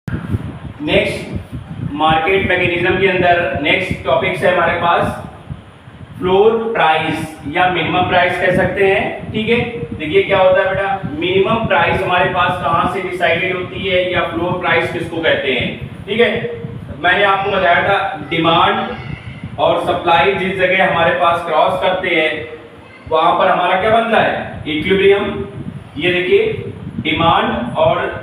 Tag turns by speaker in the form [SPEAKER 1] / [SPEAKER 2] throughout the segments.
[SPEAKER 1] Next market mechanism के अंदर next topic है हमारे पास फ्लोर प्राइस या मिनिमम प्राइस कह सकते हैं। ठीक है, देखिए क्या होता है बेटा, मिनिमम प्राइस हमारे पास कहाँ से डिसाइडेड होती है या फ्लोर प्राइस किसको कहते हैं। ठीक है, मैंने आपको बताया था डिमांड और सप्लाई जिस जगह हमारे पास क्रॉस करते हैं वहां पर हमारा क्या बनता है, इक्विलिब्रियम। ये देखिए डिमांड और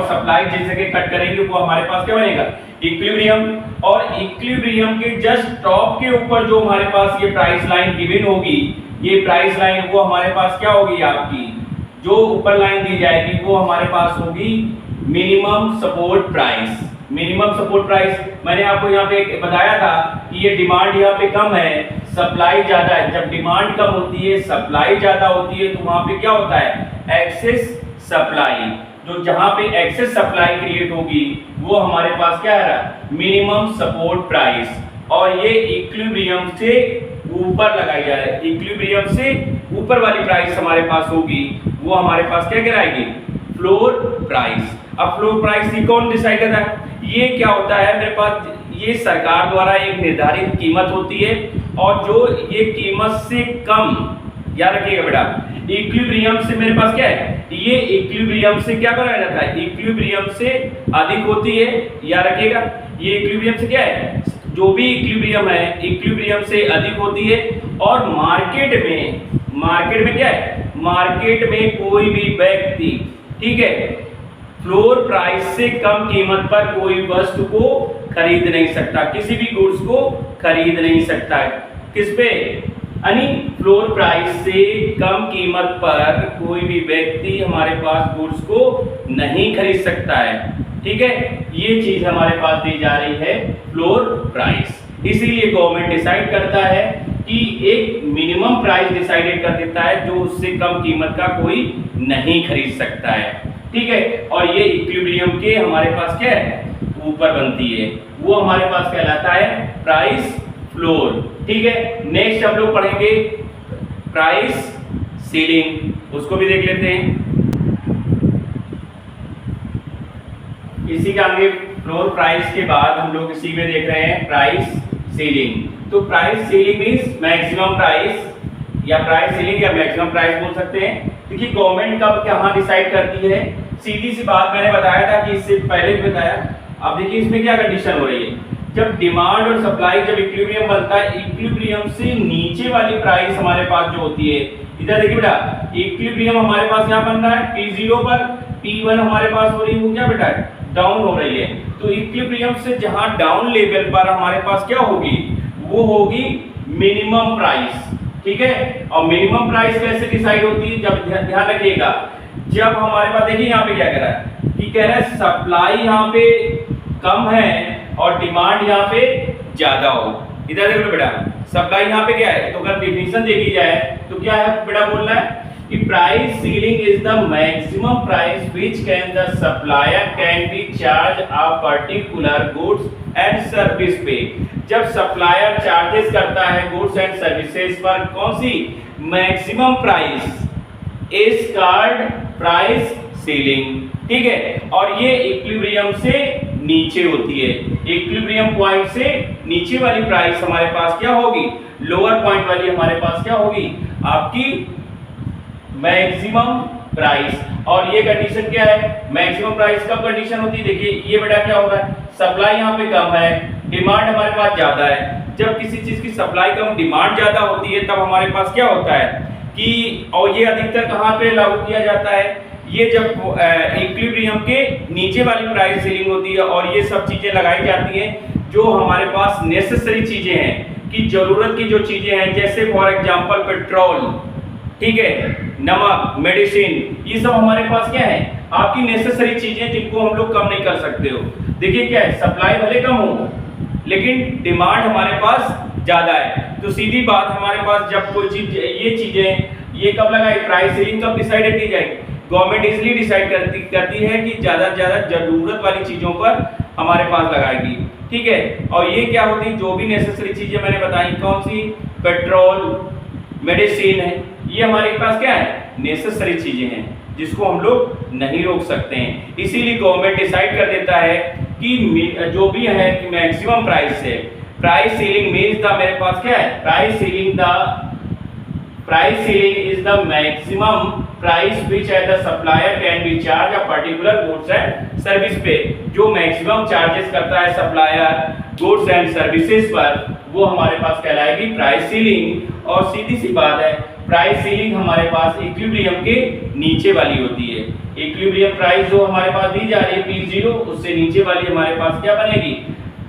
[SPEAKER 1] सप्लाई जिस जगह कट करेंगे वो हमारे पास क्या बनेगा, इक्विलिब्रियम। और इक्विलिब्रियम के जस्ट टॉप के ऊपर जो हमारे पास ये प्राइस लाइन गिवन होगी, ये प्राइस लाइन वो हमारे पास क्या होगी, आपकी जो ऊपर लाइन दी जाएगी वो हमारे पास होगी minimum support price. Minimum support price मैंने आपको यहाँ पे बताया था कि ये डिमांड यहाँ पे कम है, सप्लाई ज्यादा है। जब डिमांड कम होती है, सप्लाई ज्यादा होती है, तो वहां पे क्या होता है, एक्सेस सप्लाई। जो जहां पे एक्सेस सप्लाई क्रिएट होगी वो हमारे पास क्या है, मिनिमम सपोर्ट प्राइस। और ये इक्विलिब्रियम से ऊपर लगाई जा रही है, इक्विलिब्रियम से ऊपर वाली प्राइस हमारे पास होगी वो हमारे पास क्या कहलाएगी, फ्लोर प्राइस। अब फ्लोर प्राइस ये कौन डिसाइड करता है, ये क्या होता है मेरे पास, ये सरकार द्वारा एक निर्धारित कीमत होती है और जो ये कीमत से कम, याद रखिएगा बेटा, इक्विलिब्रियम से मेरे पास क्या है, ये इक्विलिब्रियम से क्या कराया जाता है, इक्विलिब्रियम से अधिक होती है। याद रखिएगा ये इक्विलिब्रियम से क्या है, जो भी इक्विलिब्रियम है इक्विलिब्रियम से अधिक होती है। और मार्केट में क्या है, मार्केट में कोई भी व्यक्ति, ठीक है, फ्लोर प्राइस से कम कीमत पर कोई वस्तु को खरीद नहीं सकता, किसी भी गुड्स को खरीद नहीं सकता है। किस पे, यानी फ्लोर प्राइस से कम कीमत पर कोई भी व्यक्ति हमारे पास गुड्स को नहीं खरीद सकता है। ठीक है, ये चीज हमारे पास दी जा रही है फ्लोर प्राइस। इसीलिए गवर्नमेंट डिसाइड करता है कि एक मिनिमम प्राइस डिसाइडेड कर देता है जो उससे कम कीमत का कोई नहीं खरीद सकता है। ठीक है, और ये इक्विलिब्रियम के हमारे पास क्या है, ऊपर बनती है, वो हमारे पास कहलाता है प्राइस फ्लोर। ठीक है, नेक्स्ट हम लोग पढ़ेंगे प्राइस सीलिंग, उसको भी देख लेते हैं। इसी का आगे फ्लोर प्राइस के बाद हम लोग इसी में देख रहे हैं प्राइस सीलिंग। तो price ceiling means maximum price या प्राइस सीलिंग या मैक्सिमम प्राइस बोल सकते हैं। देखिए गवर्नमेंट कब कहाँ डिसाइड करती है, सीधी सी बात मैंने बताया था कि इससे पहले भी बताया। अब देखिए इसमें क्या कंडीशन हो रही है, जब डिमांड और सप्लाई, जब इक्विलिब्रियम बनता है, इक्विलिब्रियम से नीचे वाली प्राइस हमारे पास जो होती है, इधर देखिए बेटा, इक्विलिब्रियम हमारे पास यहाँ बन रहा है P0 पर, P1 हमारे पास हो रही है वो क्या बेटा, डाउन हो रही है। तो इक्विलिब्रियम से जहां डाउन लेवल पर हमारे पास क्या होगी, वो होगी मिनिमम प्राइस। ठीक है, और मिनिमम प्राइस कैसे डिसाइड होती है, जब ध्यान रखिएगा, जब हमारे पास देखिए यहाँ पे क्या कह रहा है कि कह रहा है सप्लाई यहाँ पे कम है और डिमांड यहाँ पे ज्यादा हो। इधर देखो बेटा, सप्लाई यहाँ पे क्या है, तो अगर डिफिनेशन देखी जाए तो क्या है बेटा, बोल रहा है कि price ceiling is the maximum price which can the supplier can be charge a particular goods and service पे। जब सप्लायर चार्जेस करता है गुड्स एंड सर्विसेज पर कौन सी, maximum price, is called price ceiling. ठीक है, और ये इक्विलिब्रियम से नीचे होती है, इक्विलिब्रियम पॉइंट से नीचे वाली प्राइस हमारे पास क्या होगी, लोअर पॉइंट वाली हमारे पास क्या होगी, आपकी मैक्सिमम प्राइस। और ये कंडीशन क्या है, मैक्सिमम प्राइस कब कंडीशन होती है, देखिए ये बेटा क्या हो रहा है, सप्लाई यहाँ पे कम है, डिमांड हमारे पास ज्यादा है। जब किसी चीज की सप्लाई कम डिमांड ज्यादा होती है तब हमारे पास क्या होता है कि, और ये अधिकतर कहाँ पे लागू किया जाता है, ये जब इक्विलिब्रियम के नीचे वाली प्राइस सीलिंग होती है और ये सब चीजें लगाई जाती हैं जो हमारे पास नेसेसरी चीजें हैं, कि जरूरत की जो चीजें हैं, जैसे फॉर एग्जांपल पेट्रोल, ठीक है, नमक, मेडिसिन, ये सब हमारे पास क्या है, आपकी नेसेसरी चीजें जिनको हम लोग कम नहीं कर सकते हो। देखिए क्या है, सप्लाई भले कम हो लेकिन डिमांड हमारे पास ज्यादा है, तो सीधी बात हमारे पास जब कोई चीज, ये चीजें ये कब लगाई, प्राइस सीलिंग कब डिसाइडेड की जाएगी, गवर्नमेंट इसलिए डिसाइड करती है कि ज्यादा से ज्यादा जरूरत वाली चीजों पर हमारे पास लगाएगी। ठीक है, और ये क्या होती है, जो भी नेसेसरी चीजें मैंने बताई, कौन सी, पेट्रोल, मेडिसिन है, ये हमारे पास क्या है, नेसेसरी चीजें हैं। जिसको हम लोग नहीं रोक सकते हैं। इसीलिए गवर्नमेंट डिसाइड कर देता है कि जो भी है कि मैक्सिमम प्राइस है, प्राइस सीलिंग मींस द मेरे पास क्या है, price ceiling is the maximum price which the supplier can be charge a particular goods and service पे। जो मैक्सिमम चार्जेस करता है सप्लायर गुड्स एंड सर्विसेज पर, वो हमारे पास कहलाएगी प्राइस सीलिंग। और सीधी सी बात है, प्राइस सीलिंग हमारे पास इक्विलिब्रियम के नीचे वाली होती है। इक्विलिब्रियम प्राइस जो हमारे पास दी जा रही है P0, उससे नीचे वाली हमारे पास क्या बनेगी,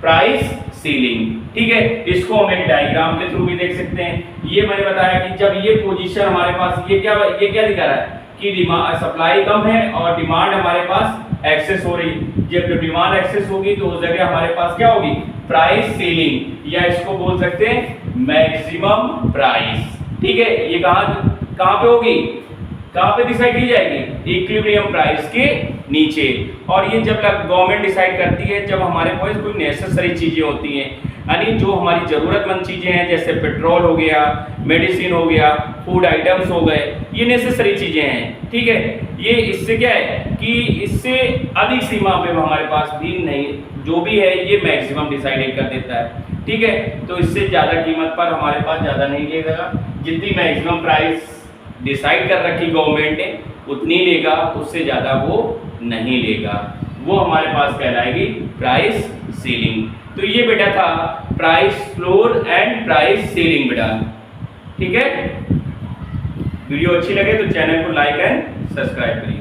[SPEAKER 1] प्राइस सीलिंग। ठीक है, इसको हम एक डायग्राम के थ्रू भी देख सकते हैं। ये मैंने बताया कि जब ये पोजीशन हमारे पास ये क्या दिखा रहा है कि डिमांड सप्लाई कम है और डिमांड हमारे पास एक्सेस हो रही। जब डिमांड एक्सेस होगी तो उस जगह हमारे पास क्या होगी, प्राइस सीलिंग, या इसको बोल सकते हैं मैक्सिमम प्राइस। ठीक है, ये कहां पे होगी, कहां पे डिसाइड की जाएगी, इक्विलिब्रियम प्राइस के नीचे। और ये जब गवर्नमेंट डिसाइड करती है जब हमारे पास कोई नेसेसरी चीजें होती हैं, यानी जो हमारी जरूरतमंद चीजें हैं, जैसे पेट्रोल हो गया, मेडिसिन हो गया, फूड आइटम्स हो गए, ये नेसेसरी चीजें हैं। ठीक है, ये इससे क्या है कि इससे अधिक सीमा पे हमारे पास भी नहीं, जो भी है ये मैक्सिमम डिसाइड कर देता है। ठीक है, तो इससे ज्यादा कीमत पर हमारे पास ज्यादा नहीं लेगा, जितनी मैक्सिमम प्राइस डिसाइड कर रखी गवर्नमेंट ने उतनी लेगा, उससे ज्यादा वो नहीं लेगा। वो हमारे पास कहलाएगी प्राइस सीलिंग। तो ये बेटा था price floor and price ceiling बेटा। ठीक है, वीडियो अच्छी लगे तो चैनल को लाइक एंड सब्सक्राइब करिए।